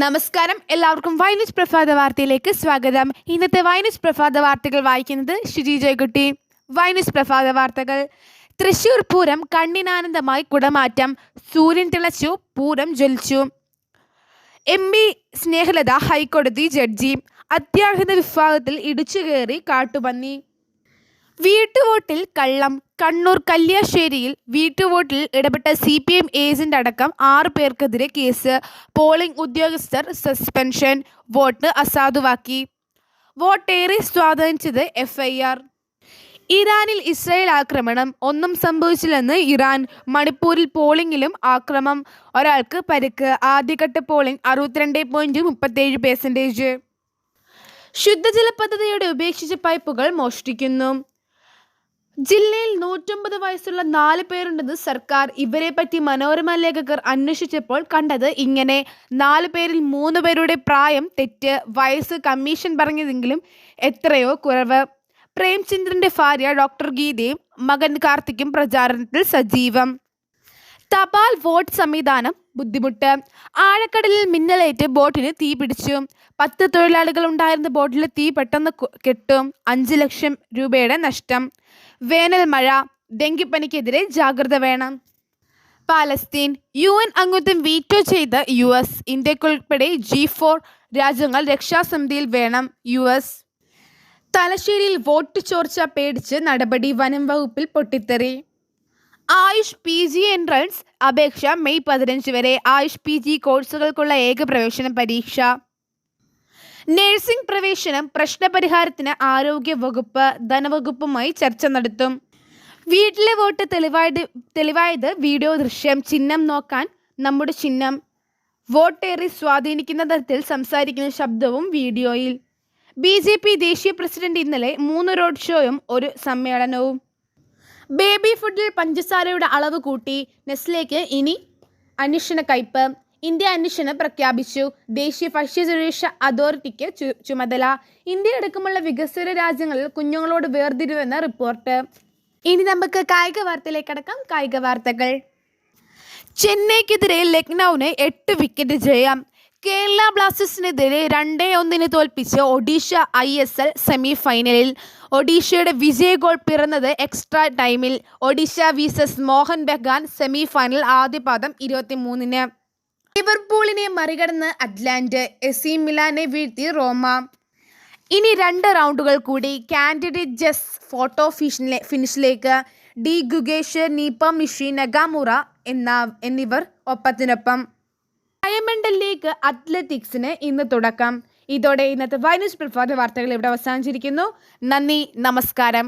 നമസ്കാരം, എല്ലാവർക്കും വൈനിസ് പ്രഭാത വാർത്തയിലേക്ക് സ്വാഗതം. ഇന്നത്തെ വൈനിസ് പ്രഭാത വാർത്തകൾ വായിക്കുന്നത് ഷിജി ജയകുട്ടി. വൈനിസ് പ്രഭാത വാർത്തകൾ. തൃശൂർ പൂരം കണ്ണിനാനന്ദമായി കുടമാറ്റം. സൂര്യൻ തിളച്ചു, പൂരം ജ്വലിച്ചു. MP സ്നേഹലത ഹൈക്കോടതി ജഡ്ജി. അത്യാഹിത വിഭാഗത്തിൽ ഇടിച്ചുകയറി കാട്ടുപന്നി. വീട്ടുവോട്ടിൽ കള്ളം. കണ്ണൂർ കല്യാശ്ശേരിയിൽ വീട്ടുവോട്ടിൽ ഇടപെട്ട CPM ഏജന്റ് അടക്കം 6 പേർക്കെതിരെ കേസ്. പോളിംഗ് ഉദ്യോഗസ്ഥർ സസ്പെൻഷൻ. വോട്ട് അസാധുവാക്കി. വോട്ടേറെ സ്വാധീനിച്ചത് FIR. ഇറാനിൽ ഇസ്രായേൽ ആക്രമണം. ഒന്നും സംഭവിച്ചില്ലെന്ന് ഇറാൻ. മണിപ്പൂരിൽ പോളിംഗിലും ആക്രമം. ഒരാൾക്ക് പരിക്ക്. ആദ്യഘട്ട പോളിംഗ് 62.37%. ശുദ്ധജല പദ്ധതിയുടെ ഉപേക്ഷിച്ച പൈപ്പുകൾ മോഷ്ടിക്കുന്നു. ജില്ലയിൽ 109 വയസ്സുള്ള 4 പേരുണ്ടെന്ന് സർക്കാർ. ഇവരെ പറ്റി മനോരമ ലേഖകർ അന്വേഷിച്ചപ്പോൾ കണ്ടത് ഇങ്ങനെ: 4 പേരിൽ 3 പേരുടെ പ്രായം തെറ്റ്. വയസ്സ് കമ്മീഷൻ പറഞ്ഞതെങ്കിലും എത്രയോ കുറവ്. പ്രേംചന്ദ്രന്റെ ഭാര്യ ഡോക്ടർ ഗീതയും മകൻ കാർത്തിക്കും പ്രചാരണത്തിൽ സജീവം. തപാൽ വോട്ട് സംവിധാനം ബുദ്ധിമുട്ട്. ആഴക്കടലിൽ മിന്നലേറ്റ് ബോട്ടിന് തീ പിടിച്ചു. 10 തൊഴിലാളികൾ ഉണ്ടായിരുന്ന ബോട്ടിൽ തീ പെട്ടെന്ന് കെട്ടും. 5 ലക്ഷം രൂപയുടെ നഷ്ടം. വേനൽ മഴ. ഡെങ്കിപ്പനിക്കെതിരെ ജാഗ്രത വേണം. പാലസ്തീൻ. UN അംഗത്വം വീറ്റോ ചെയ്ത US. ഇന്ത്യക്കുൾപ്പെടെ G4 രാജ്യങ്ങൾ രക്ഷാസമിതിയിൽ വേണം. US. തലശ്ശേരിയിൽ വോട്ട് ചോർച്ച പേടിച്ച് നടപടി. വനം വകുപ്പിൽ പൊട്ടിത്തെറി. ആയുഷ് PG എൻട്രൻസ് അപേക്ഷ മെയ് 15 വരെ. ആയുഷ് PG കോഴ്സുകൾക്കുള്ള ഏക പ്രവേശന പരീക്ഷ. നഴ്സിംഗ് പ്രവേശനം പ്രശ്നപരിഹാരത്തിന് ആരോഗ്യ വകുപ്പ് ധനവകുപ്പുമായി ചർച്ച നടത്തും. വീട്ടിലെ വോട്ട് തെളിവായത് വീഡിയോ ദൃശ്യം. ചിഹ്നം നോക്കാൻ നമ്മുടെ ചിഹ്നം. വോട്ടേറെ സ്വാധീനിക്കുന്ന തരത്തിൽ സംസാരിക്കുന്ന ശബ്ദവും വീഡിയോയിൽ. BJP ദേശീയ പ്രസിഡന്റ് ഇന്നലെ 3 റോഡ് ഷോയും 1 സമ്മേളനവും. ബേബി ഫുഡിൽ പഞ്ചസാരയുടെ അളവ് കൂട്ടി. നെസ്ലേക്ക് ഇനി അന്വേഷണ കയ്പ്. ഇന്ത്യ അന്വേഷണം പ്രഖ്യാപിച്ചു. ദേശീയ ഭക്ഷ്യസുരക്ഷാ അതോറിറ്റിക്ക് ചുമതല. ഇന്ത്യ അടക്കമുള്ള വികസ്വര രാജ്യങ്ങളിൽ കുഞ്ഞുങ്ങളോട് വേർതിരിവെന്ന റിപ്പോർട്ട്. ഇനി നമുക്ക് കായിക വാർത്തയിലേക്ക് കടക്കാം. കായിക വാർത്തകൾ. ചെന്നൈക്കെതിരെ ലക്നൌവിന് 8 വിക്കറ്റ് ജയം. കേരള ബ്ലാസ്റ്റേഴ്സിനെതിരെ 2-1 തോൽപ്പിച്ച് ഒഡീഷ ISL സെമി ഫൈനലിൽ. ഒഡീഷയുടെ വിജയ ഗോൾ പിറന്നത് എക്സ്ട്രാ ടൈമിൽ. Odisha vs Mohun Bagan semi final. ആദ്യ പാദം 23-ന്. ലിവർപൂളിനെ മറികടന്ന് അറ്റ്ലാന്റ്. AC മിലാനെ വീഴ്ത്തി റോമ. ഇനി 2 റൗണ്ടുകൾ കൂടി. കാൻഡിഡേറ്റ് ജസ് ഫോട്ടോ ഫിനിഷിലേക്ക്. D Gukesh, Nepomniachtchi, Nakamura എന്നിവർ ഒപ്പത്തിനൊപ്പം. ഡയമണ്ട് ലീഗ് അത്ലറ്റിക്സിന് ഇന്ന് തുടക്കം. ഇതോടെ ഇന്നത്തെ വൈനിസ് പ്രഭാത വാർത്തകൾ ഇവിടെ അവസാനിച്ചിരിക്കുന്നു. നന്ദി, നമസ്കാരം.